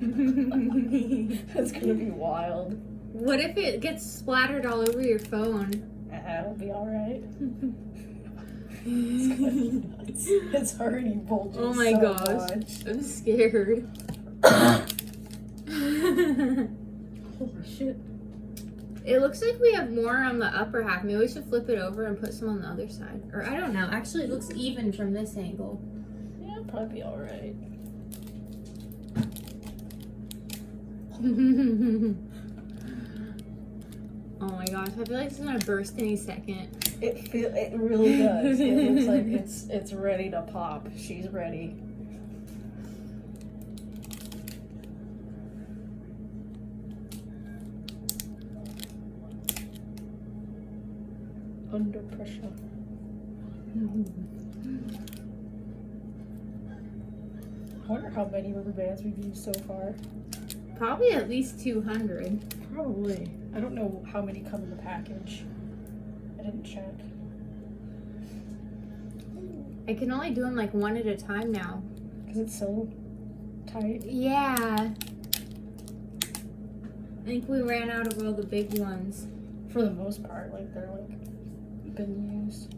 That's gonna be wild. What if it gets splattered all over your phone? It'll be alright. It's gonna be nuts. It's already bulging. Oh my so gosh. much. I'm scared. Holy shit. It looks like we have more on the upper half. Maybe we should flip it over and put some on the other side. Or I don't know. Actually, it looks even from this angle. Yeah, it'll probably be alright. Oh my gosh, I feel like it's gonna burst any second. It really does. It looks like it's ready to pop. She's ready. Under pressure. I wonder how many rubber bands we've used so far. Probably at least 200. Probably. I don't know how many come in the package. I didn't check. I can only do them like one at a time now. Because it's so tight. Yeah. I think we ran out of all the big ones. For the most part, like they're like been used.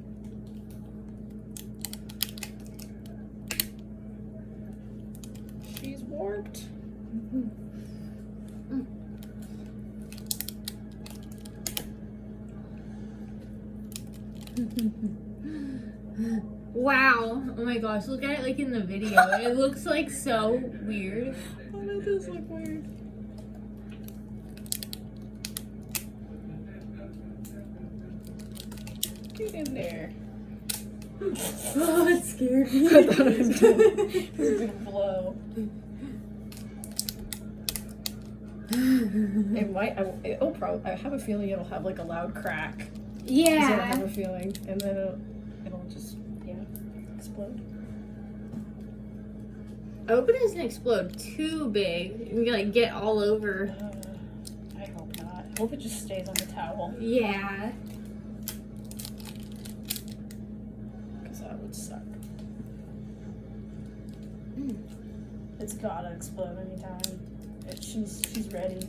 She's warped. Wow. Oh my gosh, look at it like in the video. It looks like so weird. Oh, that does look weird. Get in there. Oh, it scared me. I thought it was gonna blow. It might. It'll probably. I have a feeling it'll have like a loud crack. That's what I have Yeah. a feeling, and then it'll just explode. I hope it doesn't explode too big. You can like get all over. I hope not. I hope it just stays on the towel, Yeah. because that would suck. It's gotta explode anytime. She's ready.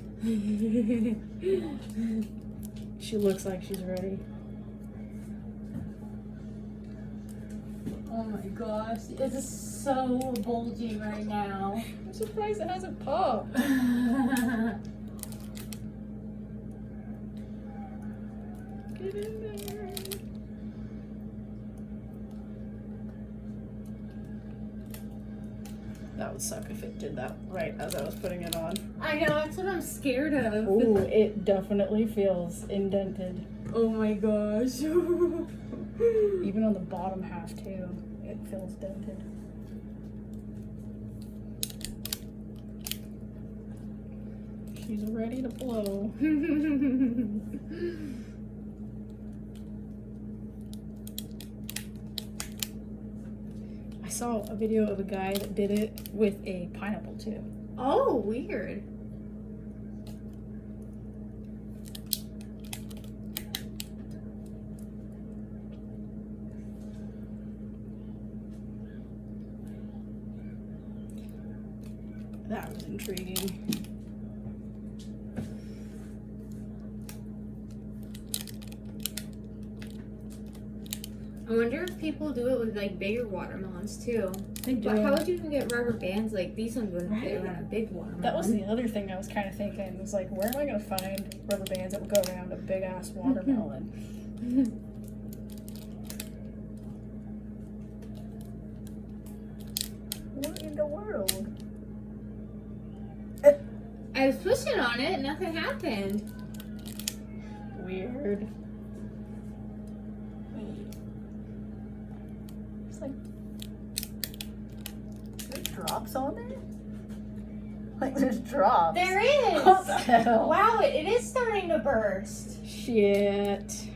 She looks like she's ready. Oh my gosh, it's so bulgy right now. I'm surprised it hasn't popped. Get in there. That would suck if it did that right as I was putting it on. I know, that's what I'm scared of. Ooh, it definitely feels indented. Oh my gosh. Even on the bottom half too, it feels dented. She's ready to blow. I saw a video of a guy that did it with a pineapple too. Oh, weird. That was intriguing. I wonder if people do it with like bigger watermelons too. They do. But how would you even get rubber bands like these ones wouldn't fit Right. around a big watermelon? That was the other thing I was kind of thinking. Was like, where am I going to find rubber bands that would go around a big ass watermelon? What in the world? I was pushing on it, nothing happened. Weird. It's like, there's drops on there? Like, there's drops. There is. What the hell? Wow, it is starting to burst. Shit. Is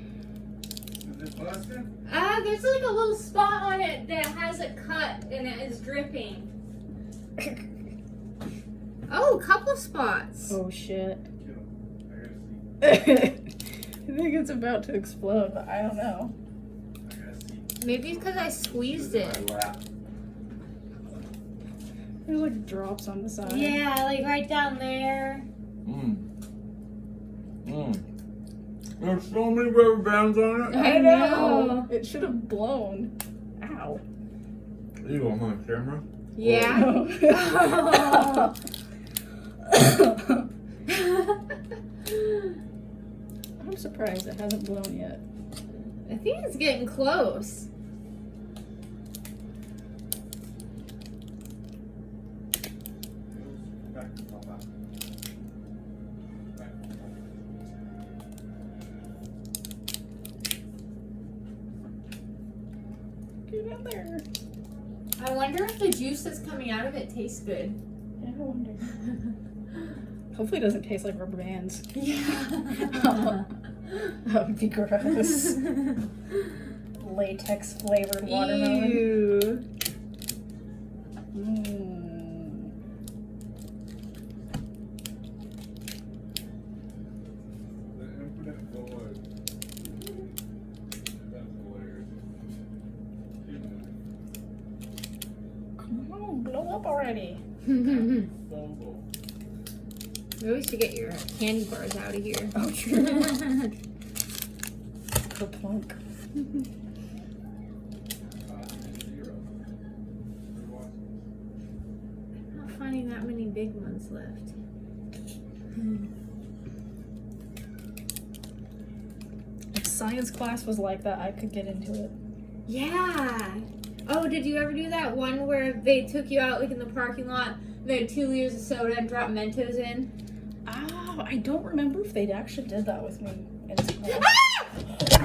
it busted? There's like a little spot on it that has a cut and it is dripping. Oh, a couple spots. Oh shit. I gotta see. I think it's about to explode, but I don't know. I gotta see. Maybe it's because I squeezed it. My lap. There's like drops on the side. Yeah, like right down there. There's so many rubber bands on it. I know. It should have blown. Ow. You want my camera? Yeah. I'm surprised it hasn't blown yet. I think it's getting close. Get in there. I wonder if the juice that's coming out of it tastes good. Yeah, I wonder. Hopefully it doesn't taste like rubber bands. Yeah. That would be gross. Latex flavored watermelon. Ew. The infinite void. That's hilarious. Come on, blow up already. Fumble. Maybe we should get your candy bars out of here. Oh, true. Kerplunk. Not finding that many big ones left. If science class was like that, I could get into it. Yeah. Oh, did you ever do that one where they took you out like in the parking lot? They had 2 liters of soda and dropped Mentos in. Oh, I don't remember if they actually did that with me in class. Ah!